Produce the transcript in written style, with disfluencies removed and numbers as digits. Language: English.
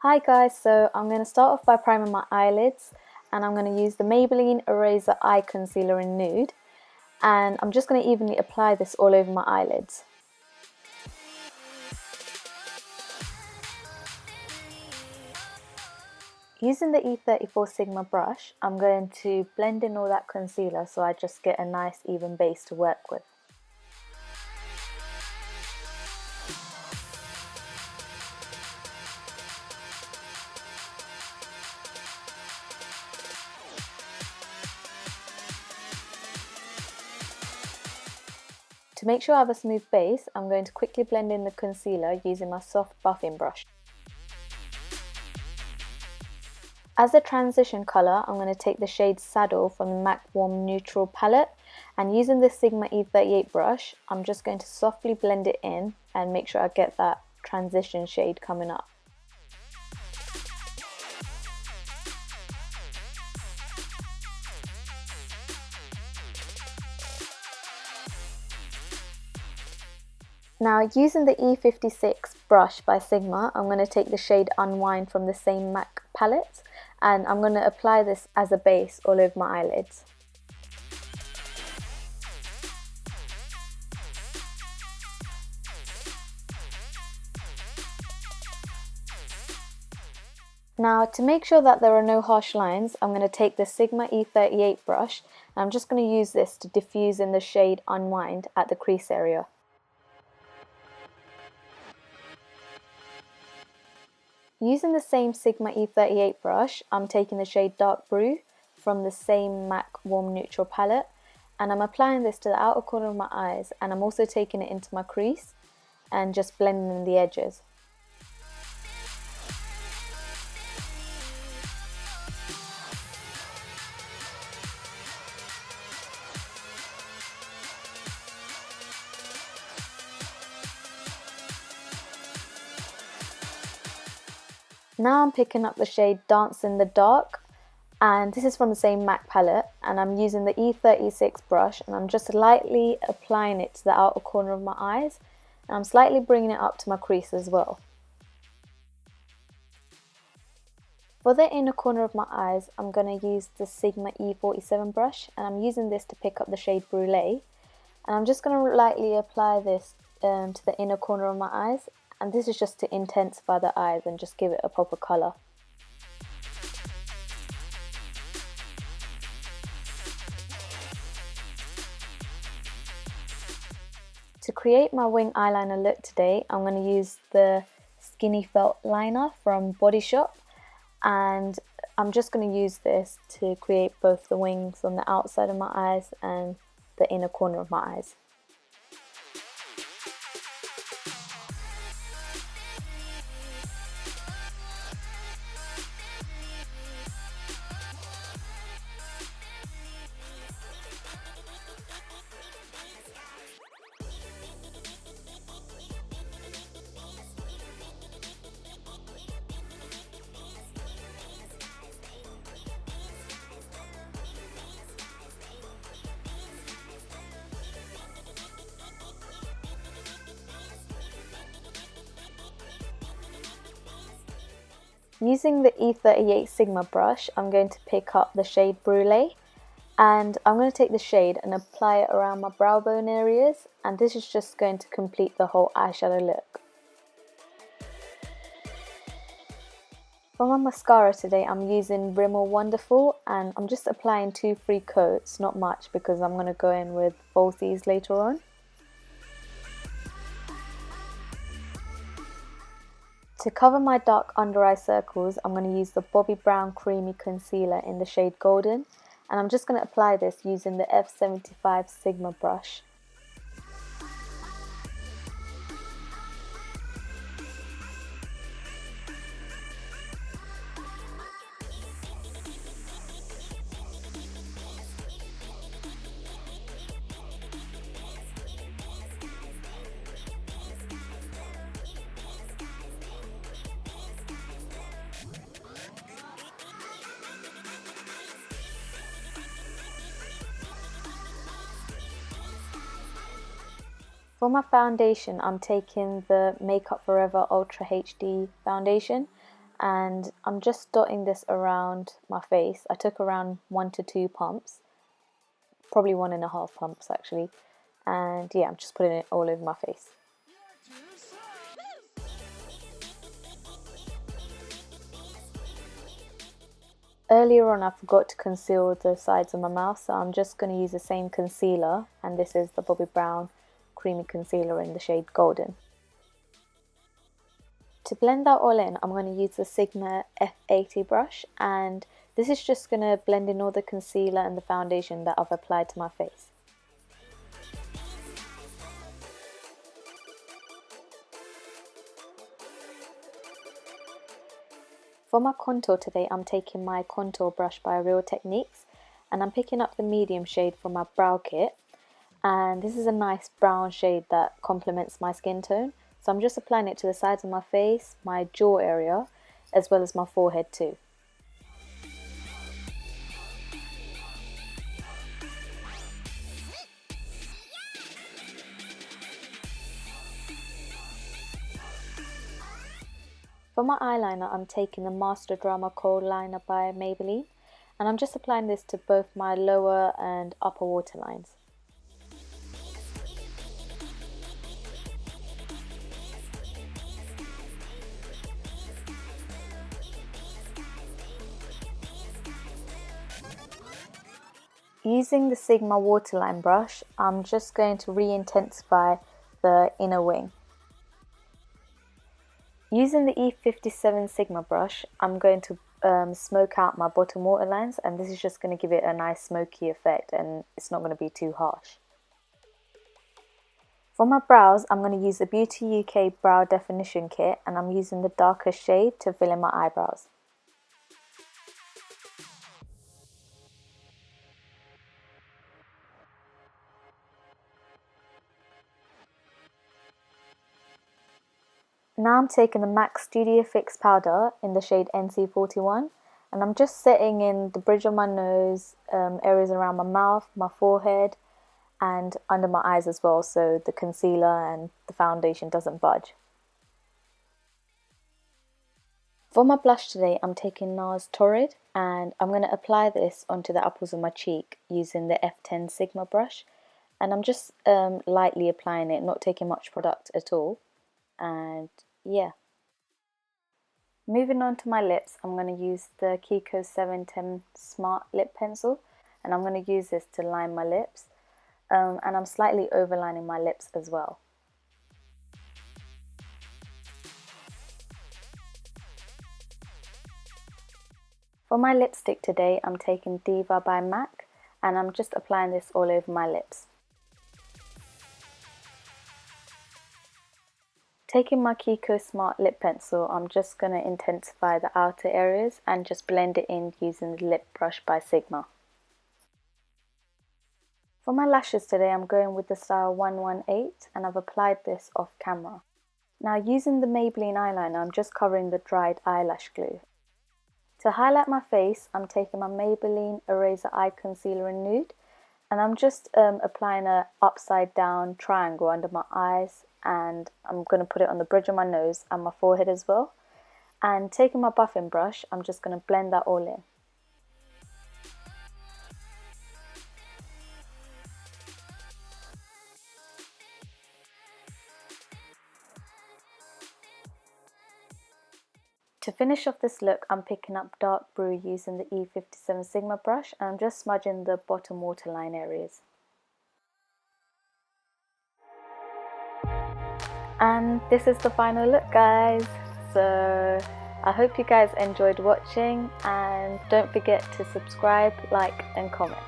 Hi guys, so I'm going to start off by priming my eyelids, and I'm going to use the Maybelline Eraser Eye Concealer in Nude, and I'm just going to evenly apply this all over my eyelids. Using the E34 Sigma brush, I'm going to blend in all that concealer so I just get a nice even base to work with. To make sure I have a smooth base, I'm going to quickly blend in the concealer using my soft buffing brush. As a transition colour, I'm going to take the shade Saddle from the MAC Warm Neutral palette, and using the Sigma E38 brush, I'm just going to softly blend it in and make sure I get that transition shade coming up. Now, using the E56 brush by Sigma, I'm going to take the shade Unwind from the same MAC palette, and I'm going to apply this as a base all over my eyelids. Now, to make sure that there are no harsh lines, I'm going to take the Sigma E38 brush, and I'm just going to use this to diffuse in the shade Unwind at the crease area. Using the same Sigma E38 brush, I'm taking the shade Dark Brew from the same MAC Warm Neutral palette, and I'm applying this to the outer corner of my eyes, and I'm also taking it into my crease and just blending in the edges. Now I'm picking up the shade Dance in the Dark, and this is from the same MAC palette, and I'm using the E36 brush, and I'm just lightly applying it to the outer corner of my eyes, and I'm slightly bringing it up to my crease as well. For the inner corner of my eyes, I'm going to use the Sigma E47 brush, and I'm using this to pick up the shade Brule, and I'm just going to lightly apply this to the inner corner of my eyes, and this is just to intensify the eyes and just give it a proper colour. To create my wing eyeliner look today, I'm going to use the Skinny Felt Liner from Body Shop, and I'm just going to use this to create both the wings on the outside of my eyes and the inner corner of my eyes. Using the E38 Sigma brush, I'm going to pick up the shade Brule, and I'm going to take the shade and apply it around my brow bone areas, and this is just going to complete the whole eyeshadow look. For my mascara today, I'm using Rimmel Wonderful, and I'm just applying 2 free coats, not much, because I'm going to go in with falsies later on. To cover my dark under eye circles, I'm going to use the Bobbi Brown Creamy Concealer in the shade Golden, and I'm just going to apply this using the F75 Sigma brush. For my foundation, I'm taking the Makeup Forever Ultra HD foundation, and I'm just dotting this around my face. I took around 1 to 2 pumps, probably 1.5 pumps actually, and yeah, I'm just putting it all over my face. Earlier on I forgot to conceal the sides of my mouth, so I'm just going to use the same concealer, and this is the Bobbi Brown Creamy Concealer in the shade Golden. To blend that all in, I'm going to use the Sigma F80 brush, and this is just going to blend in all the concealer and the foundation that I've applied to my face. For my contour today, I'm taking my contour brush by Real Techniques, and I'm picking up the medium shade from my brow kit, and this is a nice brown shade that complements my skin tone. So I'm just applying it to the sides of my face, my jaw area, as well as my forehead too. For my eyeliner, I'm taking the Master Drama Kohl liner by Maybelline, and I'm just applying this to both my lower and upper waterlines. Using the Sigma waterline brush, I'm just going to re-intensify the inner wing. Using the E57 Sigma brush, I'm going to smoke out my bottom waterlines, and this is just going to give it a nice smoky effect, and it's not going to be too harsh. For my brows, I'm going to use the Beauty UK Brow Definition Kit, and I'm using the darker shade to fill in my eyebrows. Now I'm taking the MAC Studio Fix powder in the shade NC41, and I'm just setting in the bridge of my nose, areas around my mouth, my forehead, and under my eyes as well, so the concealer and the foundation doesn't budge. For my blush today, I'm taking NARS Torrid, and I'm going to apply this onto the apples of my cheek using the F10 Sigma brush, and I'm just lightly applying it, not taking much product at all, and yeah. Moving on to my lips, I'm going to use the KIKO 710 Smart Lip Pencil, and I'm going to use this to line my lips, and I'm slightly overlining my lips as well. For my lipstick today, I'm taking Diva by MAC, and I'm just applying this all over my lips. Taking my KIKO Smart Lip Pencil, I'm just going to intensify the outer areas and just blend it in using the lip brush by Sigma. For my lashes today, I'm going with the style 118, and I've applied this off camera. Now using the Maybelline eyeliner, I'm just covering the dried eyelash glue. To highlight my face, I'm taking my Maybelline Eraser Eye Concealer in Nude, and I'm just applying an upside down triangle under my eyes, and I'm going to put it on the bridge of my nose and my forehead as well. And taking my buffing brush, I'm just going to blend that all in. To finish off this look, I'm picking up dark Brew using the E57 Sigma brush, and I'm just smudging the bottom waterline areas. And this is the final look, guys. So I hope you guys enjoyed watching, and don't forget to subscribe, like and comment.